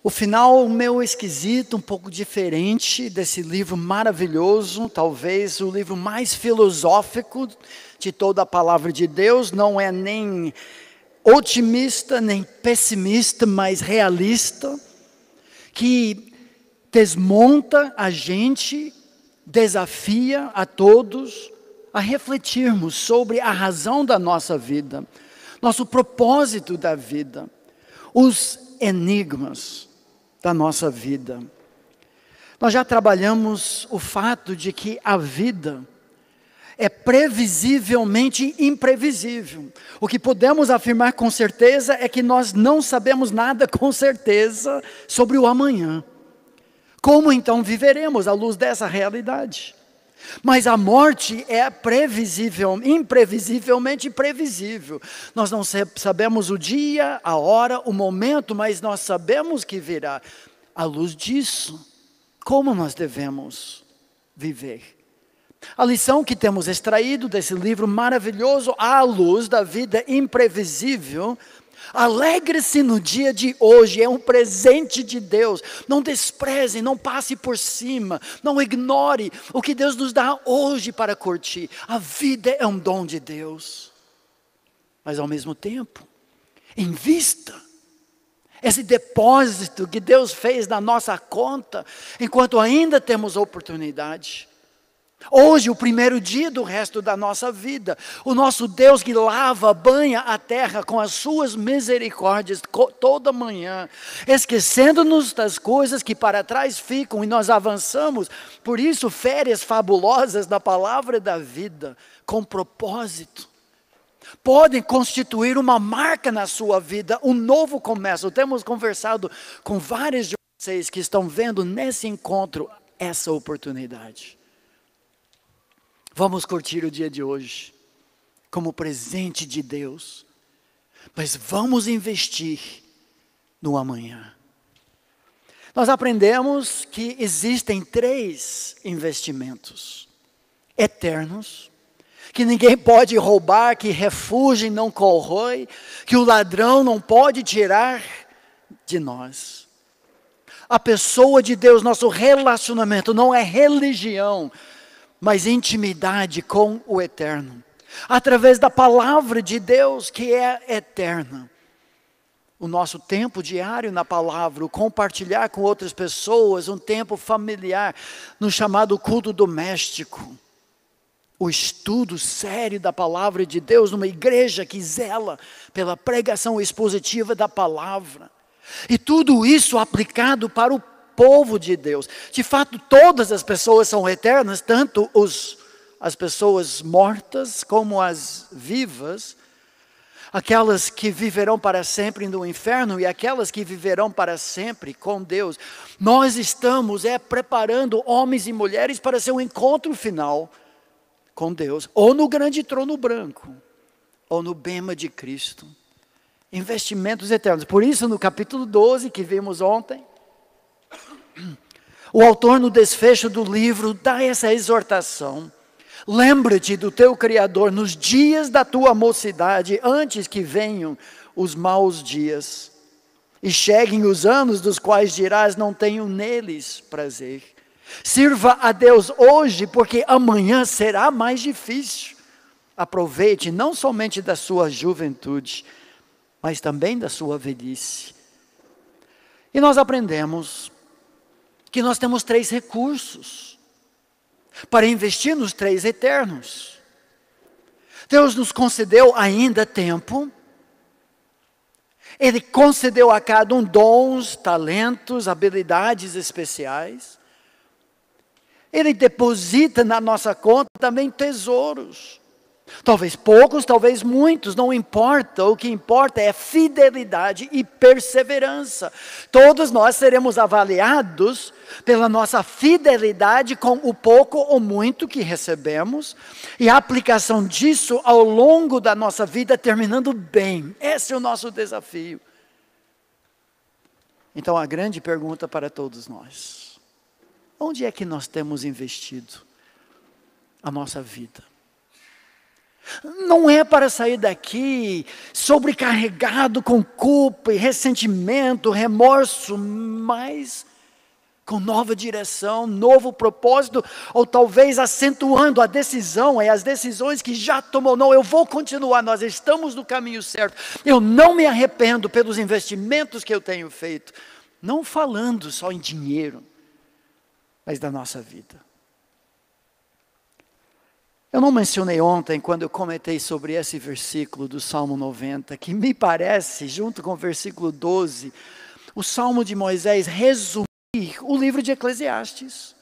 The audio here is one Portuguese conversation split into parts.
O final meio esquisito, um pouco diferente desse livro maravilhoso, talvez o livro mais filosófico de toda a palavra de Deus, não é nem otimista, nem pessimista, mas realista, que desmonta a gente, desafia a todos a refletirmos sobre a razão da nossa vida, nosso propósito da vida, os enigmas da nossa vida. Nós já trabalhamos o fato de que a vida é previsivelmente imprevisível. O que podemos afirmar com certeza é que nós não sabemos nada com certeza sobre o amanhã. Como então viveremos à luz dessa realidade? Mas a morte é imprevisivelmente previsível. Nós não sabemos o dia, a hora, o momento, mas nós sabemos que virá. À luz disso, como nós devemos viver? A lição que temos extraído desse livro maravilhoso, à luz da vida imprevisível: alegre-se no dia de hoje, é um presente de Deus. Não despreze, não passe por cima, não ignore o que Deus nos dá hoje para curtir. A vida é um dom de Deus, mas ao mesmo tempo, invista esse depósito que Deus fez na nossa conta, enquanto ainda temos oportunidade. Hoje, o primeiro dia do resto da nossa vida, o nosso Deus que lava, banha a terra com as suas misericórdias toda manhã, esquecendo-nos das coisas que para trás ficam e nós avançamos. Por isso, férias fabulosas da palavra da vida, com propósito, podem constituir uma marca na sua vida, um novo começo. Temos conversado com vários de vocês que estão vendo nesse encontro essa oportunidade. Vamos curtir o dia de hoje como presente de Deus, mas vamos investir no amanhã. Nós aprendemos que existem 3 investimentos eternos, que ninguém pode roubar, que refúgio não corrói, que o ladrão não pode tirar de nós. A pessoa de Deus, nosso relacionamento não é religião, mas intimidade com o eterno, através da palavra de Deus que é eterna. O nosso tempo diário na palavra, o compartilhar com outras pessoas, um tempo familiar, no chamado culto doméstico, o estudo sério da palavra de Deus, numa igreja que zela pela pregação expositiva da palavra, e tudo isso aplicado para o povo de Deus. De fato, todas as pessoas são eternas, tanto as pessoas mortas como as vivas, aquelas que viverão para sempre no inferno e aquelas que viverão para sempre com Deus. Nós estamos preparando homens e mulheres para seu encontro final com Deus, ou no grande trono branco, ou no bema de Cristo. Investimentos eternos. Por isso, no capítulo 12 que vimos ontem, o autor, no desfecho do livro, dá essa exortação: lembra-te do teu Criador nos dias da tua mocidade, antes que venham os maus dias e cheguem os anos dos quais dirás: não tenho neles prazer. Sirva a Deus hoje, porque amanhã será mais difícil. Aproveite não somente da sua juventude, mas também da sua velhice. E nós aprendemos que nós temos 3 recursos para investir nos 3 eternos. Deus nos concedeu ainda tempo. Ele concedeu a cada um dons, talentos, habilidades especiais. Ele deposita na nossa conta também tesouros. Talvez poucos, talvez muitos, não importa. O que importa é fidelidade e perseverança. Todos nós seremos avaliados pela nossa fidelidade com o pouco ou muito que recebemos, e a aplicação disso ao longo da nossa vida, terminando bem. Esse é o nosso desafio. Então, a grande pergunta para todos nós: onde é que nós temos investido a nossa vida? Não é para sair daqui sobrecarregado com culpa e ressentimento, remorso, mas com nova direção, novo propósito, ou talvez acentuando a decisão, as decisões que já tomou. Não, eu vou continuar, nós estamos no caminho certo. Eu não me arrependo pelos investimentos que eu tenho feito. Não falando só em dinheiro, mas da nossa vida. Eu não mencionei ontem, quando eu comentei sobre esse versículo do Salmo 90, que me parece, junto com o versículo 12, o Salmo de Moisés resumir o livro de Eclesiastes.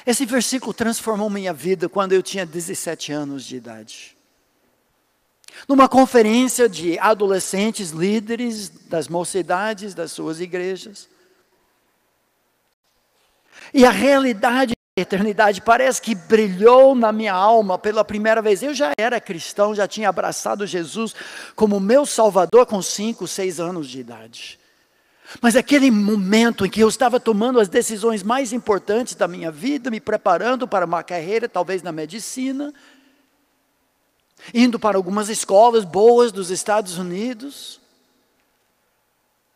Esse versículo transformou minha vida quando eu tinha 17 anos de idade. Numa conferência de adolescentes, líderes das mocidades das suas igrejas. E a realidade da eternidade parece que brilhou na minha alma pela primeira vez. Eu já era cristão, já tinha abraçado Jesus como meu Salvador com 5, 6 anos de idade. Mas aquele momento em que eu estava tomando as decisões mais importantes da minha vida, me preparando para uma carreira, talvez na medicina, indo para algumas escolas boas dos Estados Unidos.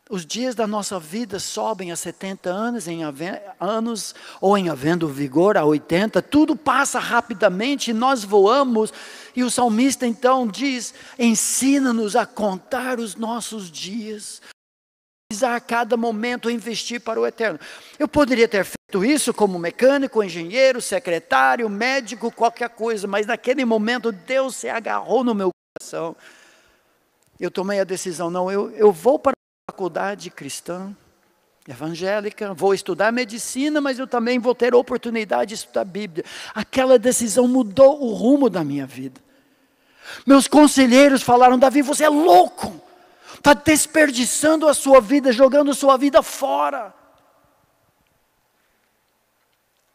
Os dias da nossa vida sobem a 70 anos, ou em havendo vigor a 80, tudo passa rapidamente e nós voamos. E o salmista então diz, ensina-nos a contar os nossos dias, a cada momento investir para o eterno. Eu poderia ter feito isso como mecânico, engenheiro, secretário, médico, qualquer coisa, mas naquele momento Deus se agarrou no meu coração. Eu tomei a decisão, não, eu vou para a faculdade cristã, evangélica, vou estudar medicina, mas eu também vou ter a oportunidade de estudar Bíblia. Aquela decisão mudou o rumo da minha vida. Meus conselheiros falaram, Davi, você é louco, está desperdiçando a sua vida, jogando a sua vida fora.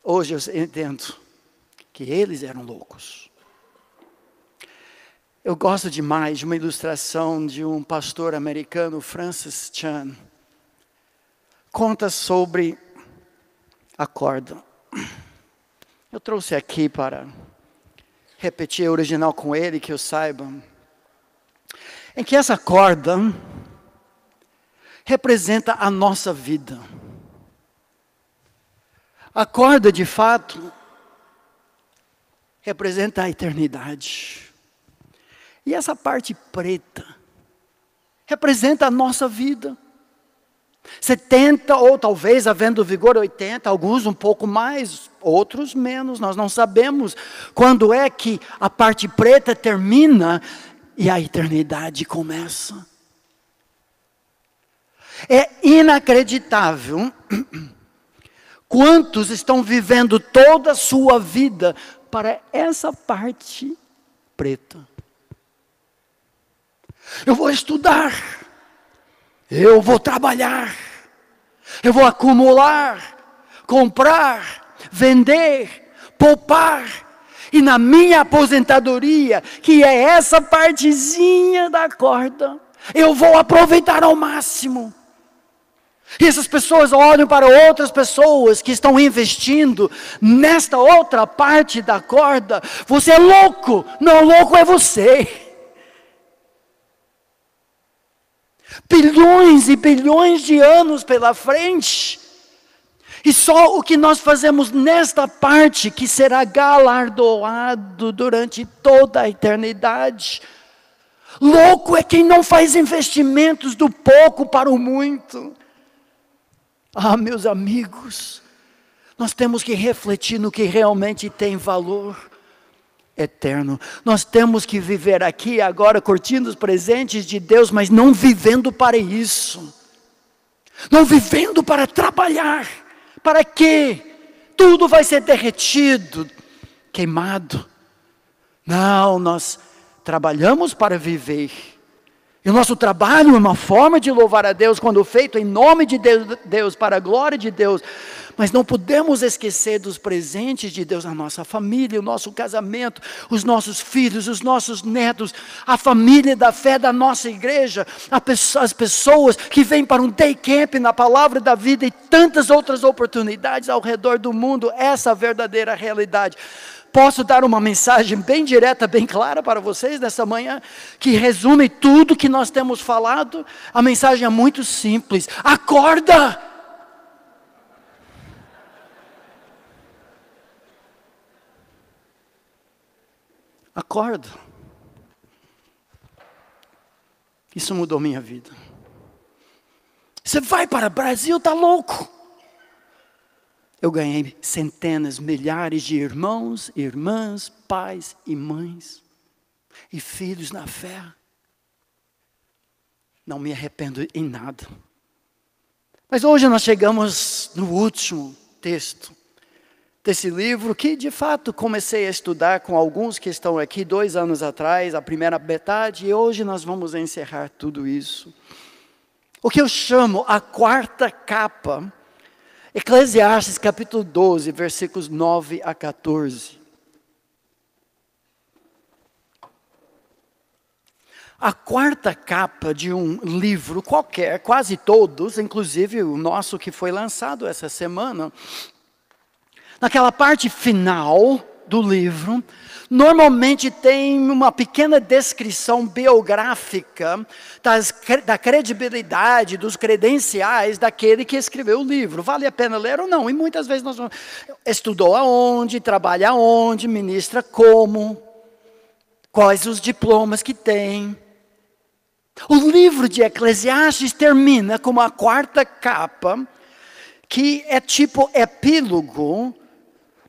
Hoje eu entendo que eles eram loucos. Eu gosto demais de uma ilustração de um pastor americano, Francis Chan. Conta sobre a corda. Eu trouxe aqui para repetir a original com ele, que eu saiba. Em que essa corda representa a nossa vida. A corda, de fato, representa a eternidade. E essa parte preta representa a nossa vida. 70 ou talvez, havendo vigor, 80, alguns um pouco mais, outros menos. Nós não sabemos quando é que a parte preta termina e a eternidade começa. É inacreditável quantos estão vivendo toda a sua vida para essa parte preta. Eu vou estudar, eu vou trabalhar, eu vou acumular, comprar, vender, poupar. E na minha aposentadoria, que é essa partezinha da corda, eu vou aproveitar ao máximo. E essas pessoas olham para outras pessoas que estão investindo nesta outra parte da corda. Você é louco, não, louco é você. Bilhões e bilhões de anos pela frente. E só o que nós fazemos nesta parte que será galardoado durante toda a eternidade. Louco é quem não faz investimentos do pouco para o muito. Ah, meus amigos, nós temos que refletir no que realmente tem valor eterno. Nós temos que viver aqui agora curtindo os presentes de Deus, mas não vivendo para isso. Não vivendo para trabalhar. Para quê? Tudo vai ser derretido, queimado. Não, nós trabalhamos para viver. E o nosso trabalho é uma forma de louvar a Deus, quando feito em nome de Deus, para a glória de Deus. Mas não podemos esquecer dos presentes de Deus na nossa família, o nosso casamento, os nossos filhos, os nossos netos, a família da fé da nossa igreja, as pessoas que vêm para um day camp na Palavra da Vida e tantas outras oportunidades ao redor do mundo. Essa é a verdadeira realidade. Posso dar uma mensagem bem direta, bem clara para vocês nessa manhã, que resume tudo que nós temos falado? A mensagem é muito simples: acorda! Acorda. Isso mudou minha vida. Você vai para o Brasil, está louco? Eu ganhei centenas, milhares de irmãos, irmãs, pais e mães, e filhos na fé. Não me arrependo em nada. Mas hoje nós chegamos no último texto desse livro, que de fato comecei a estudar com alguns que estão aqui 2 anos atrás, a primeira metade, e hoje nós vamos encerrar tudo isso. O que eu chamo a quarta capa, Eclesiastes capítulo 12, versículos 9 a 14. A quarta capa de um livro qualquer, quase todos, inclusive o nosso que foi lançado essa semana, naquela parte final do livro, normalmente tem uma pequena descrição biográfica da credibilidade, dos credenciais daquele que escreveu o livro. Vale a pena ler ou não? E muitas vezes nós vamos, estudou aonde, trabalha aonde, ministra como, quais os diplomas que tem. O livro de Eclesiastes termina com uma quarta capa, que é tipo epílogo,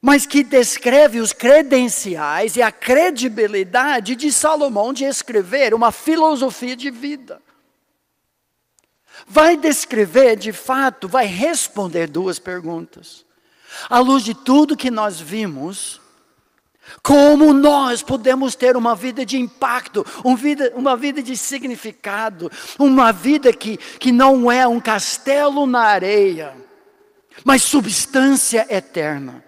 mas que descreve os credenciais e a credibilidade de Salomão de escrever uma filosofia de vida. Vai descrever, de fato, vai responder 2 perguntas. À luz de tudo que nós vimos, como nós podemos ter uma vida de impacto, uma vida de significado, uma vida que não é um castelo na areia, mas substância eterna.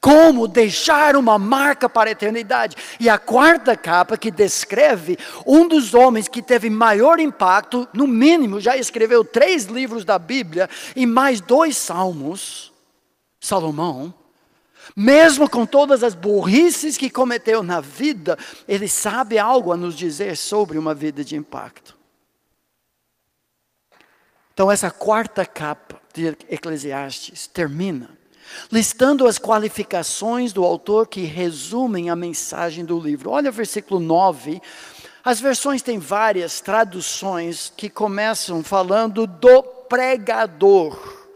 Como deixar uma marca para a eternidade. E a quarta capa que descreve um dos homens que teve maior impacto, no mínimo já escreveu 3 livros da Bíblia e mais 2 salmos, Salomão. Mesmo com todas as burrices que cometeu na vida, ele sabe algo a nos dizer sobre uma vida de impacto. Então essa quarta capa de Eclesiastes termina listando as qualificações do autor que resumem a mensagem do livro. Olha o versículo 9. As versões têm várias traduções que começam falando do pregador.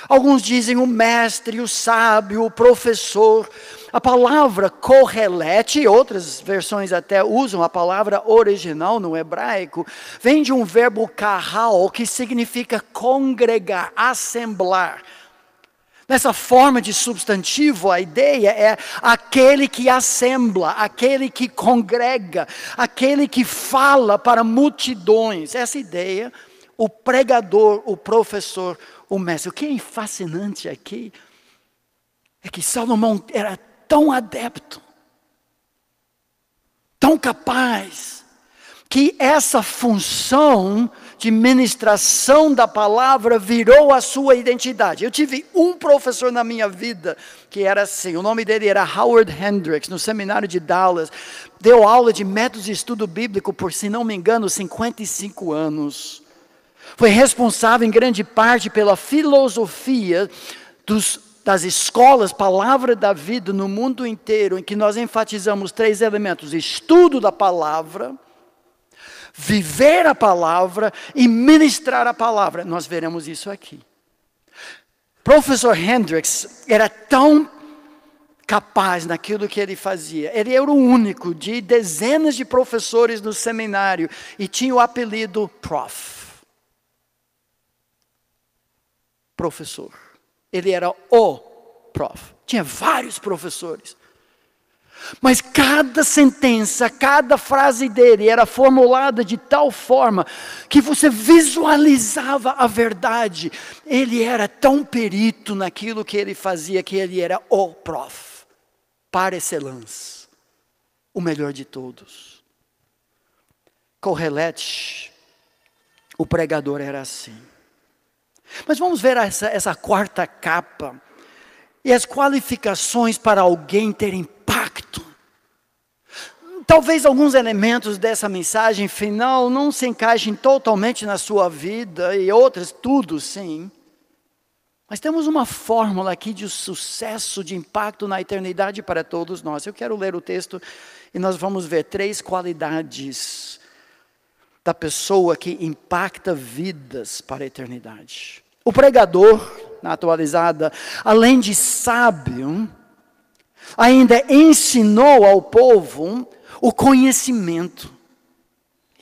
Alguns dizem o mestre, o sábio, o professor. A palavra correlete, outras versões até usam a palavra original no hebraico, vem de um verbo kahal, que significa congregar, assemblar. Nessa forma de substantivo, a ideia é aquele que assembla, aquele que congrega, aquele que fala para multidões. Essa ideia, o pregador, o professor, o mestre. O que é fascinante aqui é que Salomão era tão adepto, tão capaz, que essa função de ministração da palavra virou a sua identidade. Eu tive um professor na minha vida que era assim, o nome dele era Howard Hendricks, no seminário de Dallas. Deu aula de métodos de estudo bíblico por, se não me engano, 55 anos. Foi responsável em grande parte pela filosofia das escolas Palavra da Vida no mundo inteiro, em que nós enfatizamos 3 elementos: estudo da palavra, viver a palavra e ministrar a palavra. Nós veremos isso aqui. Professor Hendricks era tão capaz naquilo que ele fazia. Ele era o único de dezenas de professores no seminário e tinha o apelido Prof. Professor. Ele era o prof. Tinha vários professores. Mas cada sentença, cada frase dele era formulada de tal forma que você visualizava a verdade. Ele era tão perito naquilo que ele fazia que ele era o prof, par excellence, o melhor de todos. Correlete, o pregador era assim. Mas vamos ver essa quarta capa. e as qualificações para alguém ter impacto. Talvez alguns elementos dessa mensagem final não se encaixem totalmente na sua vida, e outras tudo sim. Mas temos uma fórmula aqui de sucesso, de impacto na eternidade para todos nós. Eu quero ler o texto e nós vamos ver 3 qualidades da pessoa que impacta vidas para a eternidade. O pregador, na atualizada, além de sábio, ainda ensinou ao povo o conhecimento.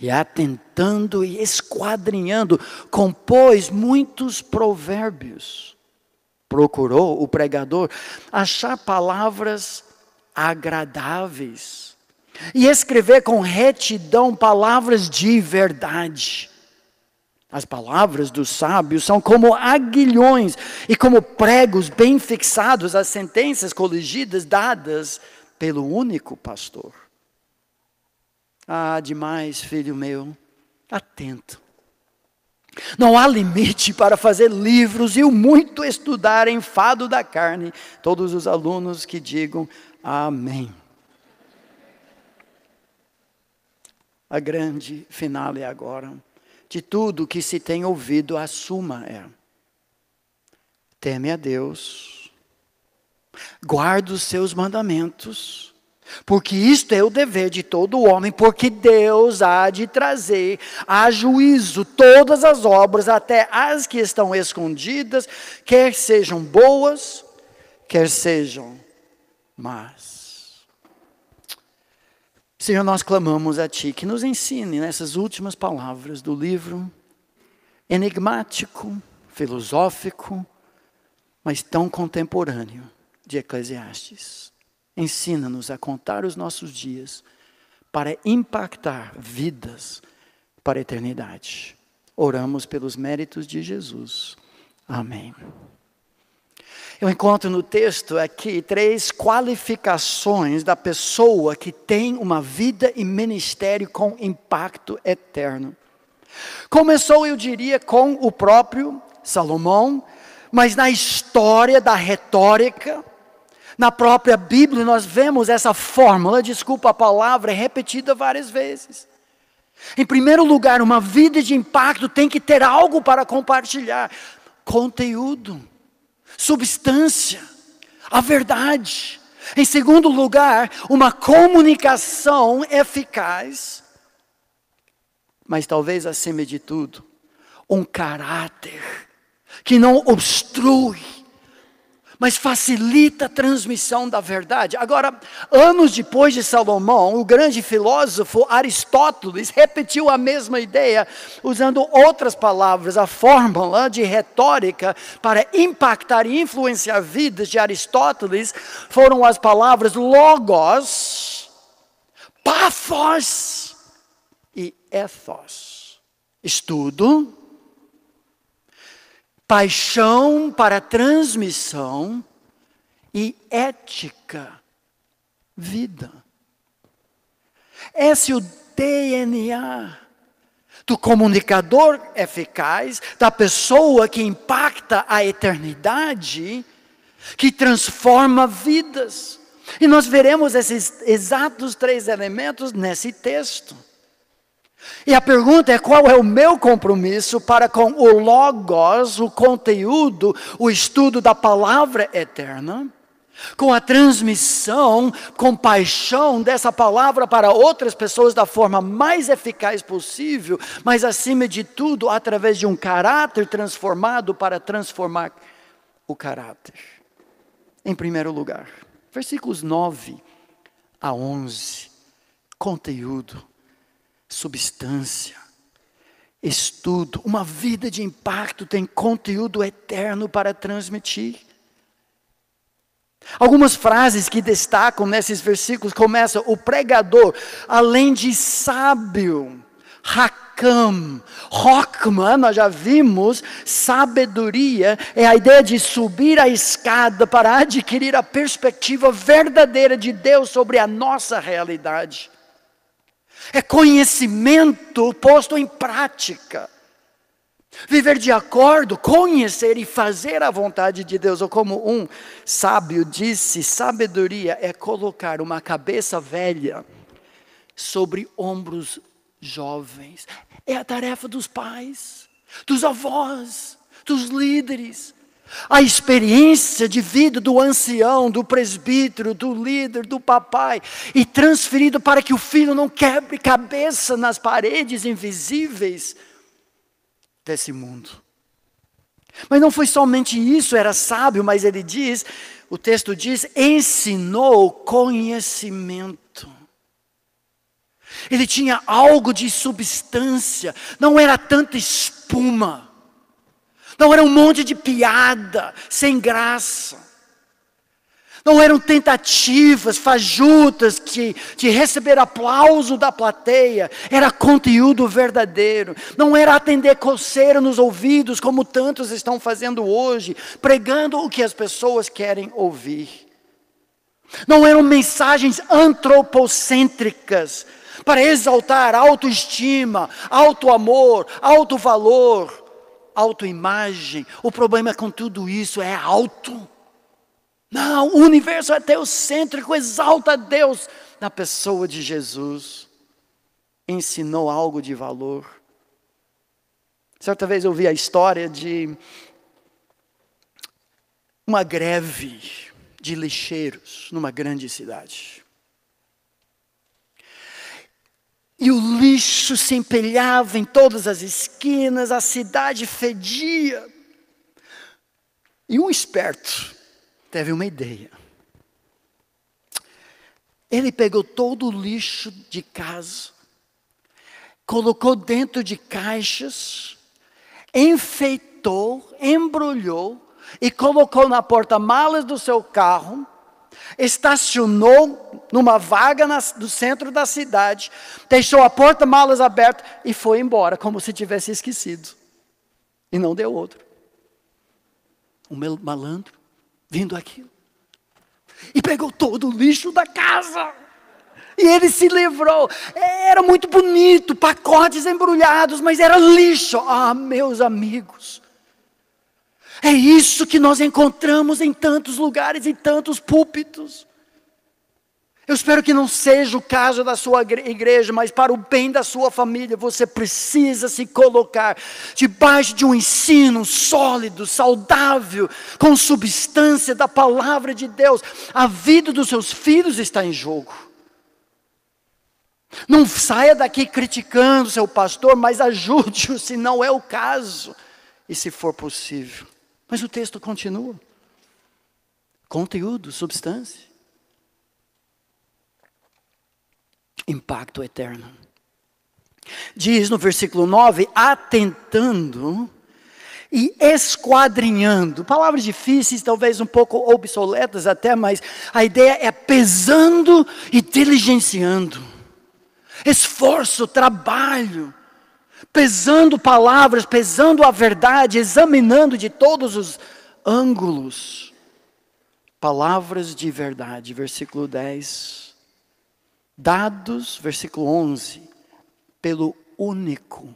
E atentando e esquadrinhando, compôs muitos provérbios. Procurou o pregador achar palavras agradáveis e escrever com retidão palavras de verdade. As palavras dos sábios são como aguilhões e como pregos bem fixados às sentenças coligidas dadas pelo único pastor. Ah, demais, filho meu, atento. Não há limite para fazer livros e o muito estudar em fado da carne. Todos os alunos que digam amém. A grande finale agora, de tudo que se tem ouvido, a suma é: teme a Deus, guarda os seus mandamentos, porque isto é o dever de todo homem, porque Deus há de trazer a juízo todas as obras, até as que estão escondidas, quer sejam boas, quer sejam más. Senhor, nós clamamos a Ti que nos ensine nessas últimas palavras do livro enigmático, filosófico, mas tão contemporâneo de Eclesiastes. Ensina-nos a contar os nossos dias para impactar vidas para a eternidade. Oramos pelos méritos de Jesus. Amém. Eu encontro no texto aqui 3 qualificações da pessoa que tem uma vida e ministério com impacto eterno. Começou, eu diria, com o próprio Salomão, mas na história da retórica, na própria Bíblia, nós vemos essa fórmula, desculpa a palavra, repetida várias vezes. Em primeiro lugar, uma vida de impacto tem que ter algo para compartilhar. Conteúdo, substância, a verdade. Em segundo lugar, uma comunicação eficaz. Mas talvez acima de tudo, um caráter que não obstrui, mas facilita a transmissão da verdade. Agora, anos depois de Salomão, o grande filósofo Aristóteles repetiu a mesma ideia, usando outras palavras. A fórmula de retórica para impactar e influenciar vidas de Aristóteles foram as palavras logos, pathos e ethos. Estudo, paixão para transmissão e ética, vida. Esse é o DNA do comunicador eficaz, da pessoa que impacta a eternidade, que transforma vidas. E nós veremos esses exatos 3 elementos nesse texto. E a pergunta é: qual é o meu compromisso para com o Logos, o conteúdo, o estudo da palavra eterna, com a transmissão, com paixão dessa palavra para outras pessoas da forma mais eficaz possível, mas acima de tudo, através de um caráter transformado para transformar o caráter. Em primeiro lugar, versículos 9 a 11, conteúdo, substância, estudo. Uma vida de impacto tem conteúdo eterno para transmitir. Algumas frases que destacam nesses versículos começam: o pregador, além de sábio, Hakam, Hokmah, nós já vimos, sabedoria é a ideia de subir a escada para adquirir a perspectiva verdadeira de Deus sobre a nossa realidade. É conhecimento posto em prática. Viver de acordo, conhecer e fazer a vontade de Deus. Ou como um sábio disse, sabedoria é colocar uma cabeça velha sobre ombros jovens. É a tarefa dos pais, dos avós, dos líderes. A experiência de vida do ancião, do presbítero, do líder, do papai, e transferido para que o filho não quebre cabeça nas paredes invisíveis desse mundo. Mas não foi somente isso, era sábio, mas ele diz, o texto diz, ensinou conhecimento. Ele tinha algo de substância, não era tanta espuma. Não era um monte de piada, sem graça. Não eram tentativas fajutas de receber aplauso da plateia. Era conteúdo verdadeiro. Não era atender coceira nos ouvidos, como tantos estão fazendo hoje, pregando o que as pessoas querem ouvir. Não eram mensagens antropocêntricas, para exaltar autoestima, auto-amor, auto-valor, autoimagem. O problema com tudo isso é auto. Não, o universo é teocêntrico, exalta a Deus na pessoa de Jesus. Ensinou algo de valor. Certa vez eu vi a história de uma greve de lixeiros numa grande cidade. E o lixo se empilhava em todas as esquinas, a cidade fedia. E um esperto teve uma ideia. Ele pegou todo o lixo de casa, colocou dentro de caixas, enfeitou, embrulhou e colocou na porta-malas do seu carro, estacionou numa vaga no centro da cidade, deixou a porta-malas aberta e foi embora, como se tivesse esquecido. E não deu outro. Um malandro vindo aquilo. E pegou todo o lixo da casa. E ele se livrou. Era muito bonito, pacotes embrulhados, mas era lixo. Ah, meus amigos. É isso que nós encontramos em tantos lugares, em tantos púlpitos. Eu espero que não seja o caso da sua igreja, mas para o bem da sua família, você precisa se colocar debaixo de um ensino sólido, saudável, com substância da palavra de Deus. A vida dos seus filhos está em jogo. Não saia daqui criticando seu pastor, mas ajude-o se não é o caso, e se for possível. Mas o texto continua. Conteúdo, substância. Impacto eterno. Diz no versículo 9, atentando e esquadrinhando. Palavras difíceis, talvez um pouco obsoletas até, mas a ideia é pesando e diligenciando. Esforço, trabalho. Pesando palavras, pesando a verdade, examinando de todos os ângulos. Palavras de verdade, versículo 10. Dados, versículo 11, pelo único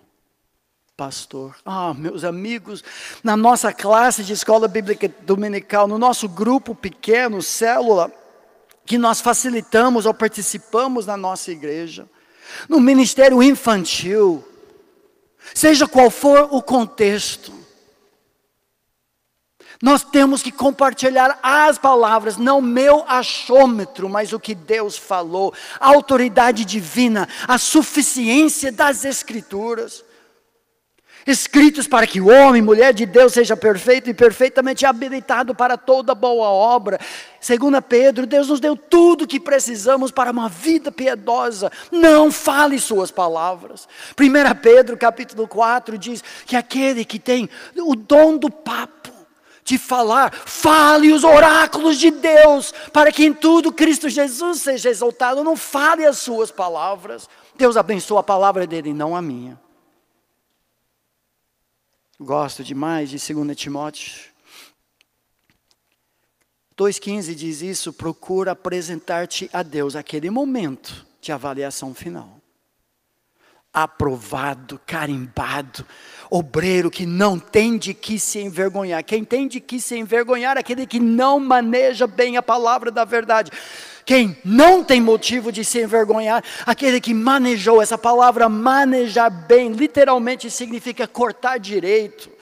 pastor. Ah, meus amigos, na nossa classe de escola bíblica dominical, no nosso grupo pequeno, célula, que nós facilitamos ou participamos na nossa igreja, no ministério infantil, seja qual for o contexto, nós temos que compartilhar as palavras, não meu achômetro, mas o que Deus falou, a autoridade divina, a suficiência das Escrituras, escritos para que o homem, mulher de Deus seja perfeito e perfeitamente habilitado para toda boa obra. 2 Pedro, Deus nos deu tudo o que precisamos para uma vida piedosa. Não fale suas palavras. 1 Pedro capítulo 4 diz que aquele que tem o dom do papo, de falar, fale os oráculos de Deus, para que em tudo Cristo Jesus seja exaltado. Não fale as suas palavras. Deus abençoa a palavra dele, não a minha. Gosto demais de 2 Timóteo 2,15 diz isso, procura apresentar-te a Deus, aquele momento de avaliação final. aprovado, carimbado, obreiro que não tem de que se envergonhar. Quem tem de que se envergonhar é aquele que não maneja bem a palavra da verdade. Quem não tem motivo de se envergonhar, aquele que manejou. Essa palavra manejar bem, literalmente significa cortar direito.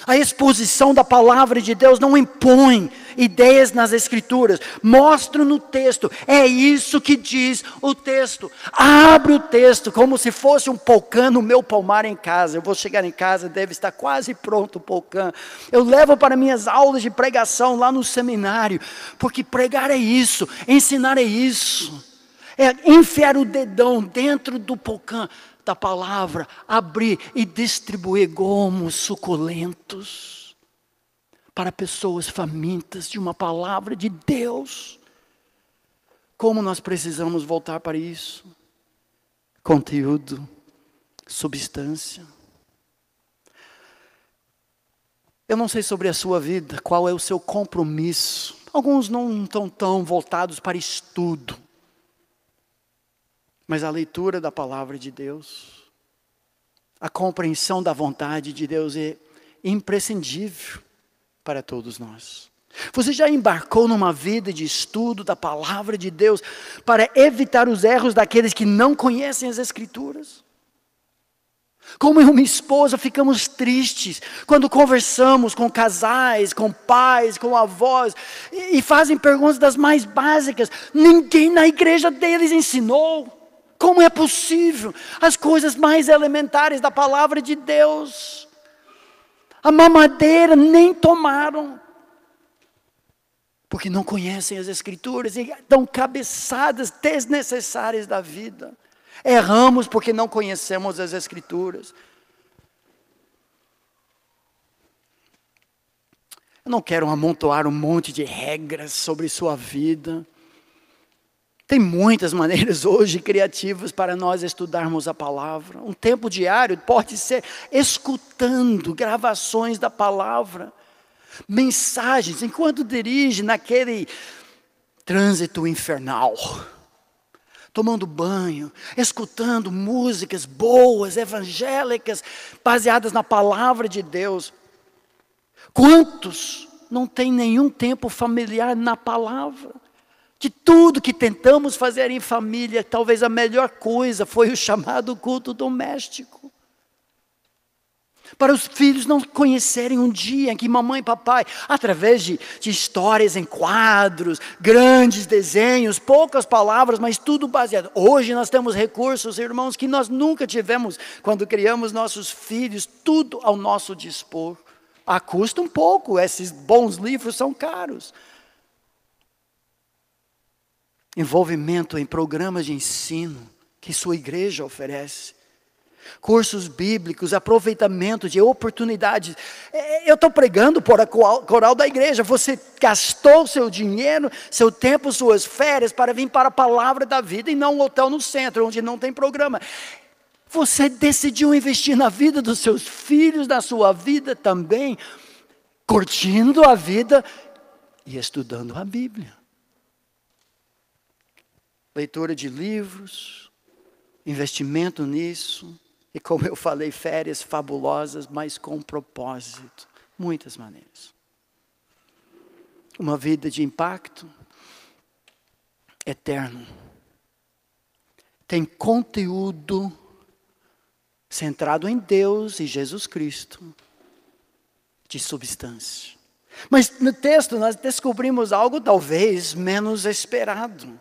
A exposição da palavra de Deus não impõe ideias nas escrituras, mostra no texto, é isso que diz o texto. Abre o texto como se fosse um polcã no meu pomar em casa. Eu vou chegar em casa, deve estar quase pronto o polcã. Eu levo para minhas aulas de pregação lá no seminário, porque pregar é isso, ensinar é isso. É enfiar o dedão dentro do polcã da palavra, abrir e distribuir gomos suculentos para pessoas famintas de uma palavra de Deus. Como nós precisamos voltar para isso? Conteúdo, substância. Eu não sei sobre a sua vida, qual é o seu compromisso. Alguns não estão tão voltados para estudo. Mas a leitura da palavra de Deus, a compreensão da vontade de Deus é imprescindível para todos nós. Você já embarcou numa vida de estudo da palavra de Deus para evitar os erros daqueles que não conhecem as Escrituras? Como eu e minha esposa ficamos tristes quando conversamos com casais, com pais, com avós e fazem perguntas das mais básicas. Ninguém na igreja deles ensinou. Como é possível? As coisas mais elementares da palavra de Deus. A mamadeira nem tomaram. Porque não conhecem as Escrituras e dão cabeçadas desnecessárias da vida. Erramos porque não conhecemos as Escrituras. Eu não quero amontoar um monte de regras sobre sua vida. Tem muitas maneiras hoje criativas para nós estudarmos a palavra. Um tempo diário pode ser escutando gravações da palavra, mensagens, enquanto dirige naquele trânsito infernal, tomando banho, escutando músicas boas, evangélicas, baseadas na palavra de Deus. Quantos não têm nenhum tempo familiar na palavra? De tudo que tentamos fazer em família, talvez a melhor coisa foi o chamado culto doméstico. Para os filhos não conhecerem um dia em que mamãe e papai, através de histórias em quadros, grandes desenhos, poucas palavras, mas tudo baseado. Hoje nós temos recursos, irmãos, que nós nunca tivemos quando criamos nossos filhos, tudo ao nosso dispor. Custa um pouco, esses bons livros são caros. Envolvimento em programas de ensino que sua igreja oferece. Cursos bíblicos, aproveitamento de oportunidades. Eu estou pregando por a coral da igreja. Você gastou seu dinheiro, seu tempo, suas férias para vir para a palavra da vida e não um hotel no centro, onde não tem programa. Você decidiu investir na vida dos seus filhos, na sua vida também, curtindo a vida e estudando a Bíblia. Leitura de livros, investimento nisso, e como eu falei, férias fabulosas, mas com propósito, muitas maneiras. Uma vida de impacto eterno. Tem conteúdo centrado em Deus e Jesus Cristo, de substância. Mas no texto nós descobrimos algo talvez menos esperado.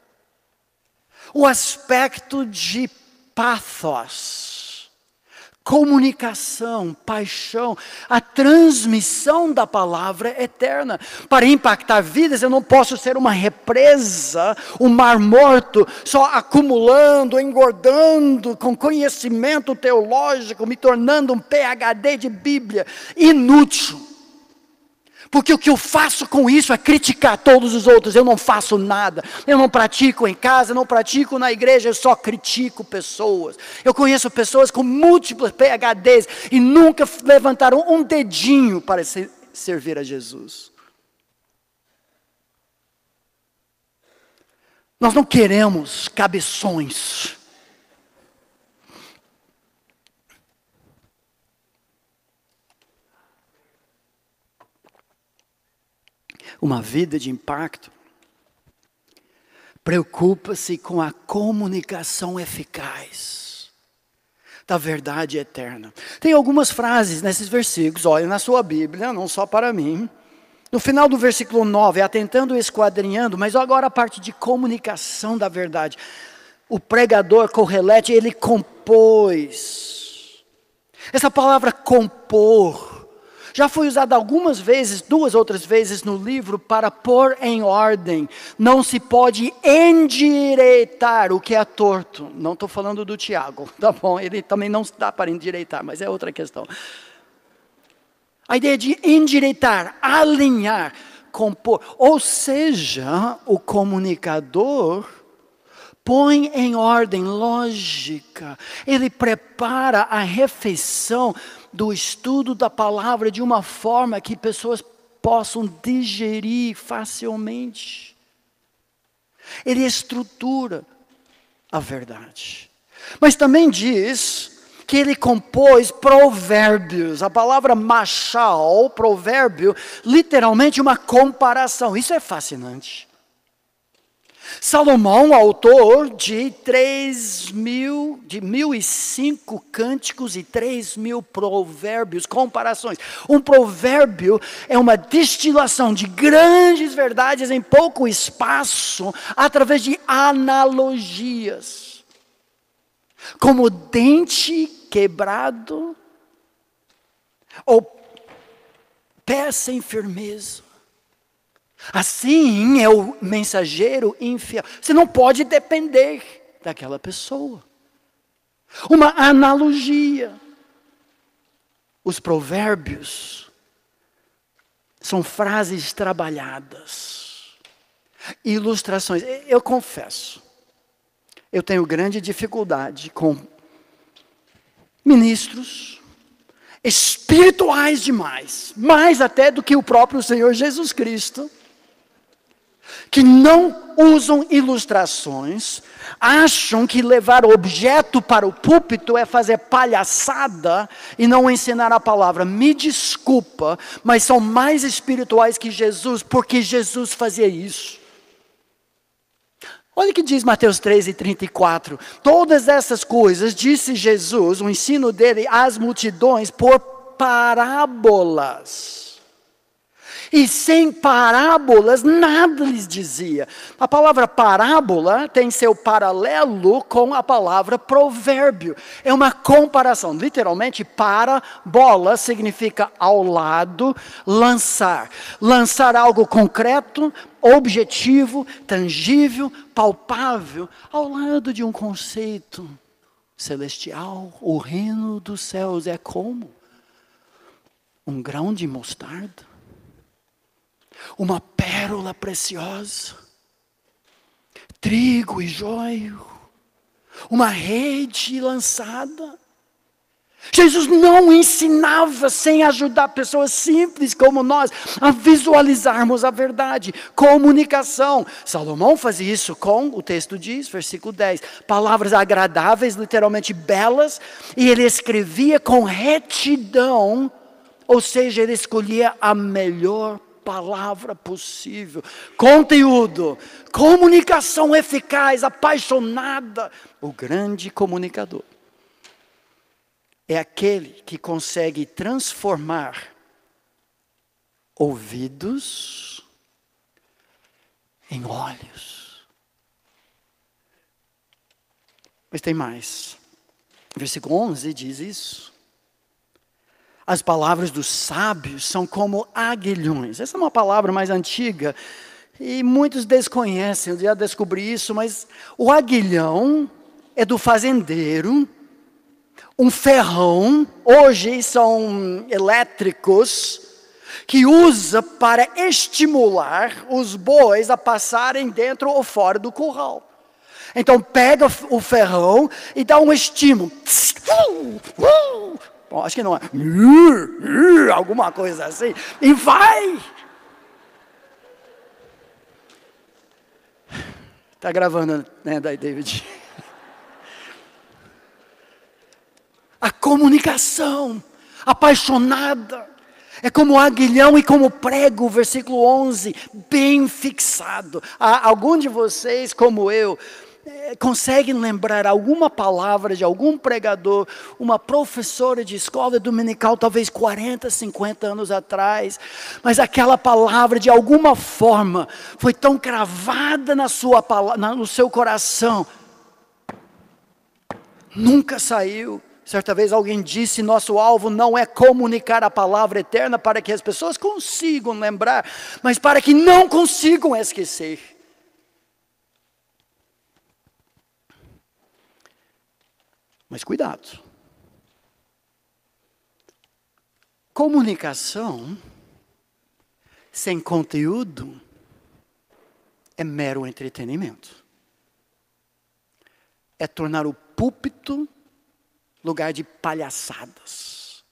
O aspecto de pathos, comunicação, paixão, a transmissão da palavra eterna. Para impactar vidas, eu não posso ser uma represa, um mar morto, só acumulando, engordando, com conhecimento teológico, me tornando um PhD de Bíblia, inútil. Porque o que eu faço com isso é criticar todos os outros. Eu não faço nada. Eu não pratico em casa, não pratico na igreja, eu só critico pessoas. Eu conheço pessoas com múltiplos PhDs e nunca levantaram um dedinho para servir a Jesus. Nós não queremos cabeções. uma vida de impacto, preocupa-se com a comunicação eficaz da verdade eterna. Tem algumas frases nesses versículos, olha na sua Bíblia, não só para mim. No final do versículo 9, atentando e esquadrinhando, mas agora a parte de comunicação da verdade. O pregador Correlete, ele compôs. Essa palavra compor já foi usada algumas vezes, 2 outras vezes no livro, para pôr em ordem. Não se pode endireitar o que é torto. Não estou falando do Tiago, tá bom? Ele também não dá para endireitar, mas é outra questão. A ideia de endireitar, alinhar, compor. Ou seja, o comunicador põe em ordem lógica. Ele prepara a refeição do estudo da palavra de uma forma que pessoas possam digerir facilmente. Ele estrutura a verdade. Mas também diz que ele compôs provérbios. A palavra machal, provérbio, literalmente uma comparação. Isso é fascinante. Salomão, autor de 1.005 cânticos e 3.000 provérbios, comparações. Um provérbio é uma destilação de grandes verdades em pouco espaço, através de analogias. Como dente quebrado, ou pé sem firmeza. Assim é o mensageiro infiel. Você não pode depender daquela pessoa. Uma analogia. Os provérbios são frases trabalhadas, ilustrações. Eu confesso, eu tenho grande dificuldade com ministros espirituais demais, mais até do que o próprio Senhor Jesus Cristo, que não usam ilustrações, acham que levar objeto para o púlpito é fazer palhaçada e não ensinar a palavra. Me desculpa, mas são mais espirituais que Jesus, porque Jesus fazia isso. Olha o que diz Mateus 13:34. Todas essas coisas, disse Jesus, o ensino dele às multidões por parábolas. E sem parábolas, nada lhes dizia. A palavra parábola tem seu paralelo com a palavra provérbio. É uma comparação. Literalmente, parabola significa ao lado, lançar. Lançar algo concreto, objetivo, tangível, palpável, ao lado de um conceito celestial. O reino dos céus é como um grão de mostarda. Uma pérola preciosa, trigo e joio, uma rede lançada. Jesus não ensinava sem ajudar pessoas simples como nós a visualizarmos a verdade. Comunicação. Salomão fazia isso com, o texto diz, versículo 10, palavras agradáveis, literalmente belas, e ele escrevia com retidão, ou seja, ele escolhia a melhor palavra possível, conteúdo, comunicação eficaz, apaixonada. O grande comunicador é aquele que consegue transformar ouvidos em olhos. Mas tem mais. Versículo 11 diz isso. As palavras dos sábios são como aguilhões. Essa é uma palavra mais antiga e muitos desconhecem. Eu já descobri isso, mas o aguilhão é do fazendeiro. Um ferrão, hoje são elétricos, que usa para estimular os bois a passarem dentro ou fora do curral. Então pega o ferrão e dá um estímulo. Bom, acho que não é. Alguma coisa assim. E vai. Está gravando, né, David? A comunicação apaixonada É como aguilhão e como prego, versículo 11, bem fixado. Algum de vocês, como eu, conseguem lembrar alguma palavra de algum pregador, uma professora de escola dominical, talvez 40, 50 anos atrás, mas aquela palavra de alguma forma foi tão cravada no seu coração, nunca saiu. Certa vez alguém disse, nosso alvo não é comunicar a palavra eterna para que as pessoas consigam lembrar, mas para que não consigam esquecer. Mas cuidado. Comunicação sem conteúdo é mero entretenimento. É tornar o púlpito lugar de palhaçadas.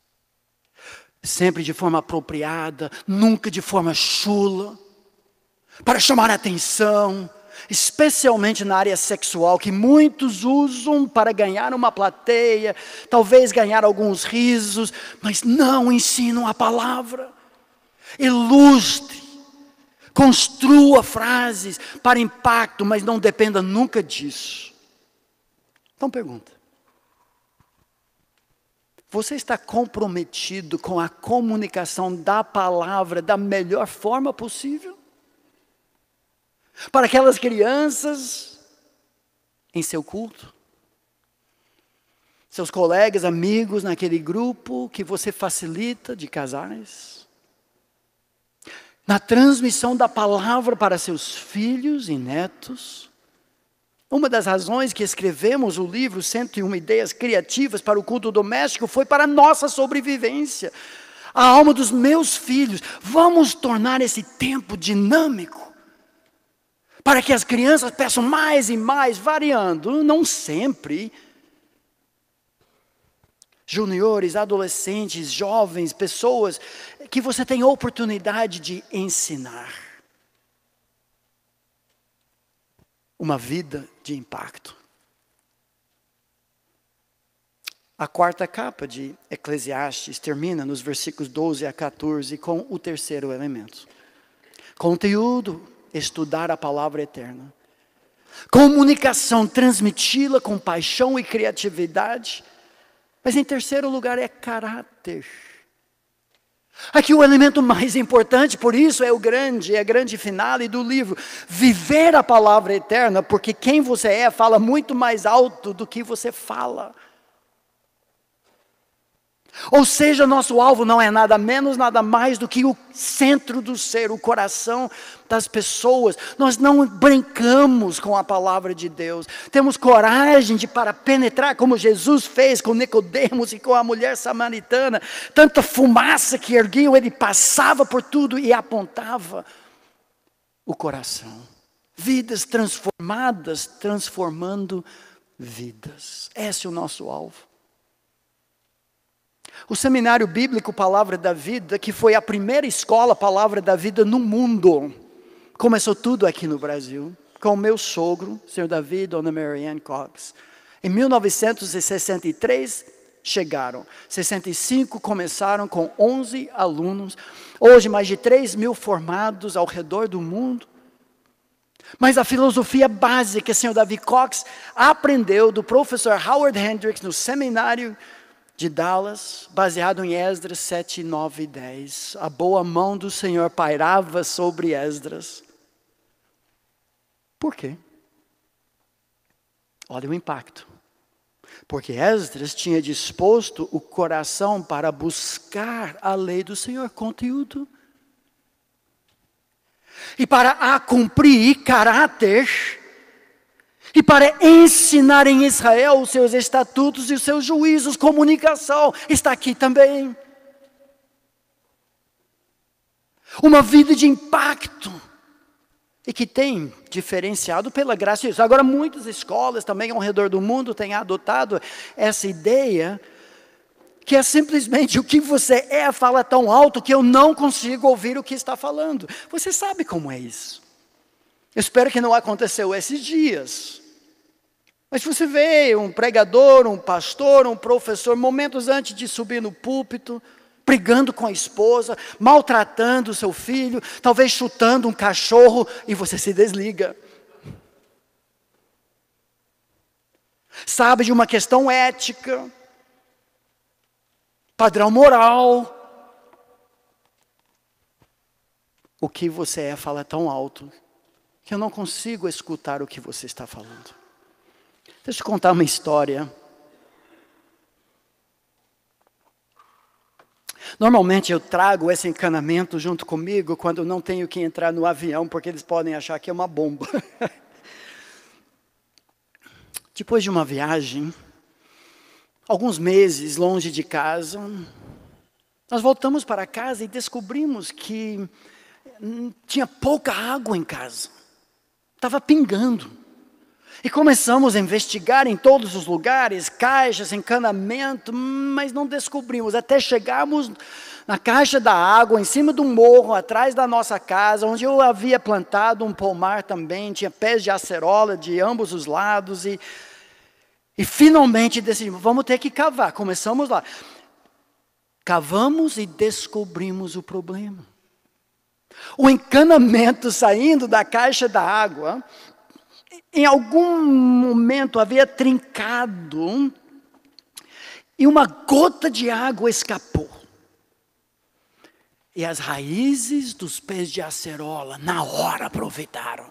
Sempre de forma apropriada, nunca de forma chula, para chamar a atenção, especialmente na área sexual, que muitos usam para ganhar uma plateia, talvez ganhar alguns risos, mas não ensinam a palavra. Ilustre, construa frases para impacto, mas não dependa nunca disso. Então pergunta. Você está comprometido com a comunicação da palavra da melhor forma possível? Para aquelas crianças em seu culto? Seus colegas, amigos naquele grupo que você facilita de casais? Na transmissão da palavra para seus filhos e netos? Uma das razões que escrevemos o livro 101 Ideias Criativas para o Culto Doméstico foi para a nossa sobrevivência. A alma dos meus filhos, vamos tornar esse tempo dinâmico. Para que as crianças peçam mais e mais, variando, não sempre. Juniores, adolescentes, jovens, pessoas que você tem oportunidade de ensinar. Uma vida de impacto. A quarta capa de Eclesiastes termina nos versículos 12 a 14 com o terceiro elemento. Conteúdo, estudar a palavra eterna. Comunicação, transmiti-la com paixão e criatividade. Mas em terceiro lugar é caráter. Aqui o elemento mais importante, por isso é a grande finale do livro. Viver a palavra eterna, porque quem você é fala muito mais alto do que você fala. Ou seja, nosso alvo não é nada menos, nada mais do que o centro do ser, o coração das pessoas. Nós não brincamos com a palavra de Deus. Temos coragem para penetrar como Jesus fez com Nicodemos e com a mulher samaritana. Tanta fumaça que erguiam, ele passava por tudo e apontava o coração. Vidas transformadas, transformando vidas. Esse é o nosso alvo. O Seminário Bíblico Palavra da Vida, que foi a primeira escola Palavra da Vida no mundo, começou tudo aqui no Brasil, com o meu sogro, Sr. Davi e Dona Marianne Cox. Em 1963 chegaram, 65 começaram com 11 alunos, hoje mais de 3.000 formados ao redor do mundo. Mas a filosofia básica que o Sr. Davi Cox aprendeu do professor Howard Hendricks no seminário de Dallas, baseado em Esdras 7, 9 e 10. A boa mão do Senhor pairava sobre Esdras. Por quê? Olha o impacto. Porque Esdras tinha disposto o coração para buscar a lei do Senhor, conteúdo. E para a cumprir caráter. E para ensinar em Israel os seus estatutos e os seus juízos, comunicação, está aqui também. Uma vida de impacto. E que tem diferenciado pela graça de Deus. Agora muitas escolas também ao redor do mundo têm adotado essa ideia, que é simplesmente o que você é, fala tão alto que eu não consigo ouvir o que está falando. Você sabe como é isso. Eu espero que não aconteceu esses dias. Mas você vê um pregador, um pastor, um professor, momentos antes de subir no púlpito, brigando com a esposa, maltratando o seu filho, talvez chutando um cachorro, e você se desliga. Sabe de uma questão ética, padrão moral. O que você é fala tão alto que eu não consigo escutar o que você está falando. Deixa eu contar uma história. Normalmente eu trago esse encanamento junto comigo quando não tenho que entrar no avião, porque eles podem achar que é uma bomba. Depois de uma viagem, alguns meses longe de casa, nós voltamos para casa e descobrimos que tinha pouca água em casa. Estava pingando. E começamos a investigar em todos os lugares, caixas, encanamento, mas não descobrimos. Até chegarmos na caixa da água, em cima do morro, atrás da nossa casa, onde eu havia plantado um pomar também, tinha pés de acerola de ambos os lados. E finalmente decidimos, vamos ter que cavar. Começamos lá. Cavamos e descobrimos o problema. O encanamento saindo da caixa da água, em algum momento havia trincado e uma gota de água escapou. E as raízes dos pés de acerola na hora aproveitaram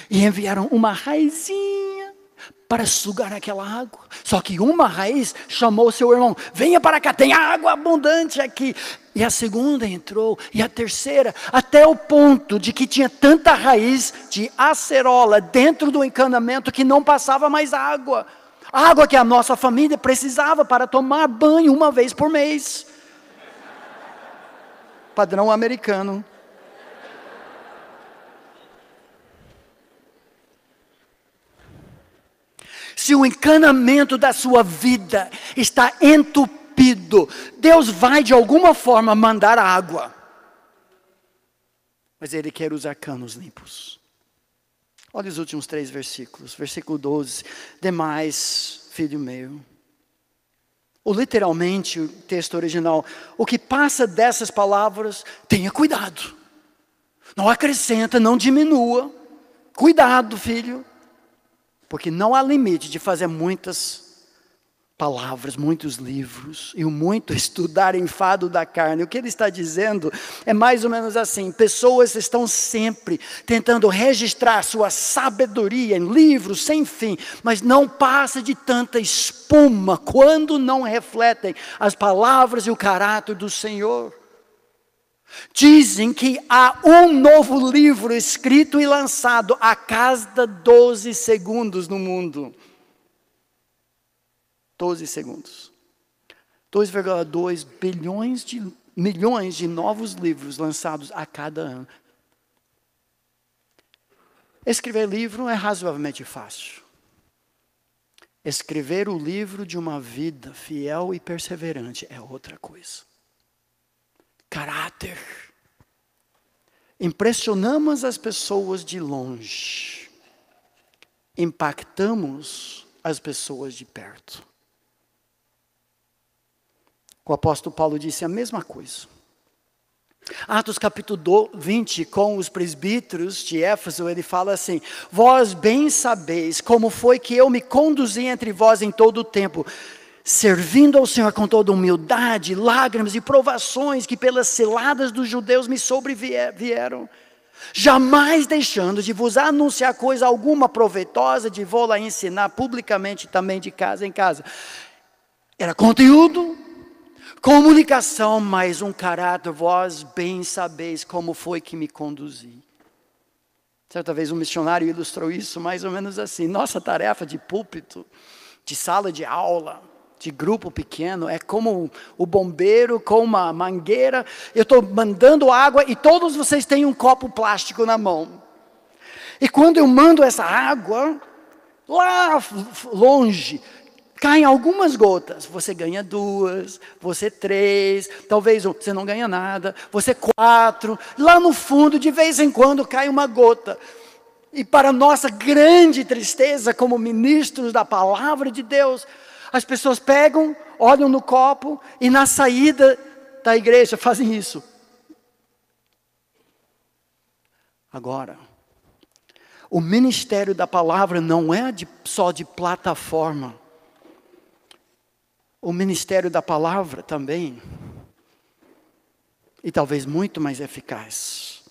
e enviaram uma raizinha para sugar aquela água. Só que uma raiz chamou seu irmão, venha para cá, tem água abundante aqui. E a segunda entrou, e a terceira, até o ponto de que tinha tanta raiz de acerola dentro do encanamento que não passava mais água. Água que a nossa família precisava para tomar banho uma vez por mês. Padrão americano. Se o encanamento da sua vida está entupido, Deus vai de alguma forma mandar água. Mas Ele quer usar canos limpos. Olha os últimos 3 versículos. Versículo 12. Demais, filho meu. Ou literalmente, o texto original. O que passa dessas palavras, tenha cuidado. Não acrescenta, não diminua. Cuidado, filho. Porque não há limite de fazer muitas palavras, muitos livros, e o muito estudar enfado da carne. O que ele está dizendo é mais ou menos assim: pessoas estão sempre tentando registrar sua sabedoria em livros sem fim, mas não passa de tanta espuma quando não refletem as palavras e o caráter do Senhor. Dizem que há um novo livro escrito e lançado a cada 12 segundos no mundo. 12 segundos. 2,2 milhões de novos livros lançados a cada ano. Escrever livro é razoavelmente fácil. Escrever o livro de uma vida fiel e perseverante é outra coisa. Caráter. Impressionamos as pessoas de longe. Impactamos as pessoas de perto. O apóstolo Paulo disse a mesma coisa. Atos capítulo 20, com os presbíteros de Éfeso, ele fala assim: vós bem sabeis como foi que eu me conduzi entre vós em todo o tempo, servindo ao Senhor com toda humildade, lágrimas e provações que pelas ciladas dos judeus me sobrevieram, jamais deixando de vos anunciar coisa alguma proveitosa, de vou-la ensinar publicamente também de casa em casa. Era conteúdo, comunicação, mas um caráter. Vós bem sabeis como foi que me conduzi. Certa vez um missionário ilustrou isso mais ou menos assim: nossa tarefa de púlpito, de sala de aula, de grupo pequeno, é como o bombeiro com uma mangueira. Eu estou mandando água e todos vocês têm um copo plástico na mão. E quando eu mando essa água, lá longe, caem algumas gotas. Você ganha 2, você 3, talvez você não ganha nada, você 4. Lá no fundo, de vez em quando, cai uma gota. E para nossa grande tristeza, como ministros da palavra de Deus, as pessoas pegam, olham no copo e na saída da igreja fazem isso. Agora, o ministério da palavra não é só de plataforma. O ministério da palavra também, e talvez muito mais eficaz,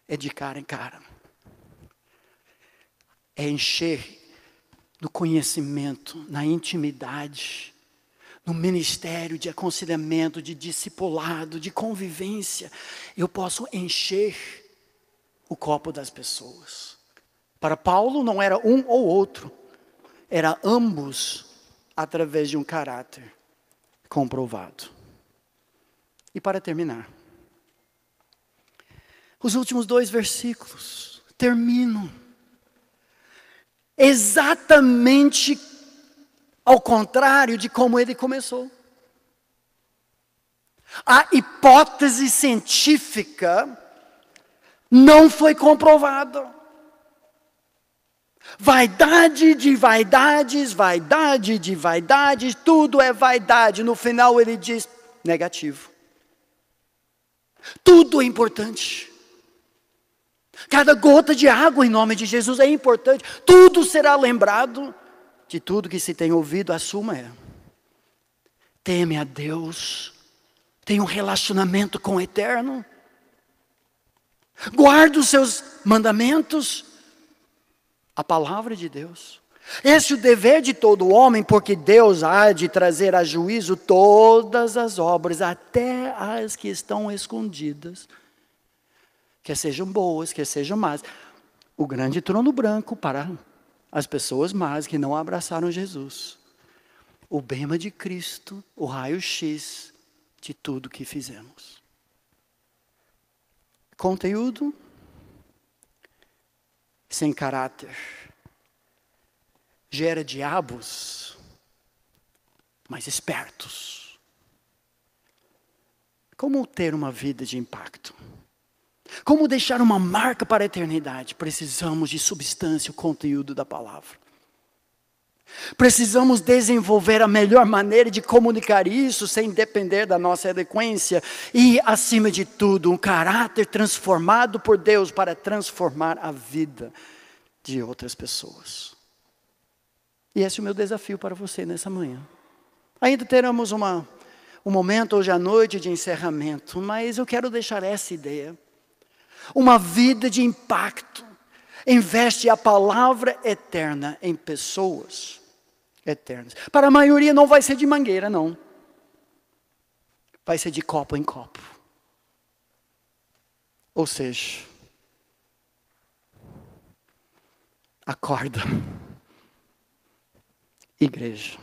é de cara em cara. É encher no conhecimento, na intimidade, no ministério de aconselhamento, de discipulado, de convivência. Eu posso encher o copo das pessoas. Para Paulo não era um ou outro, era ambos através de um caráter comprovado. E para terminar, os últimos 2 versículos terminam exatamente ao contrário de como ele começou. A hipótese científica não foi comprovada. Vaidade de vaidades, vaidade de vaidades, tudo é vaidade. No final ele diz negativo. Tudo é importante. Cada gota de água em nome de Jesus é importante. Tudo será lembrado. De tudo que se tem ouvido, a suma é: teme a Deus, tem um relacionamento com o Eterno, guarda os seus mandamentos, a palavra de Deus. Esse é o dever de todo homem, porque Deus há de trazer a juízo todas as obras, até as que estão escondidas, quer sejam boas, quer sejam más. O grande trono branco para as pessoas más que não abraçaram Jesus. O bema de Cristo, o raio-x de tudo que fizemos. Conteúdo sem caráter gera diabos mais espertos. Como ter uma vida de impacto? Como deixar uma marca para a eternidade? Precisamos de substância, o conteúdo da palavra. Precisamos desenvolver a melhor maneira de comunicar isso sem depender da nossa eloquência. E, acima de tudo, um caráter transformado por Deus para transformar a vida de outras pessoas. E esse é o meu desafio para você nessa manhã. Ainda teremos um momento hoje à noite de encerramento, mas eu quero deixar essa ideia. Uma vida de impacto investe a palavra eterna em pessoas eternas. Para a maioria não vai ser de mangueira, não. Vai ser de copo em copo. Ou seja, acorda, igreja.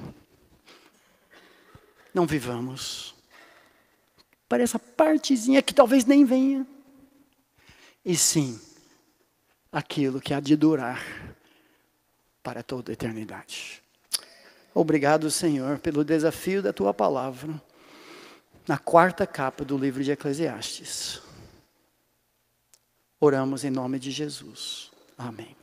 Não vivamos para essa partezinha que talvez nem venha. E sim, aquilo que há de durar para toda a eternidade. Obrigado, Senhor, pelo desafio da Tua palavra, na 4ª capa do livro de Eclesiastes. Oramos em nome de Jesus. Amém.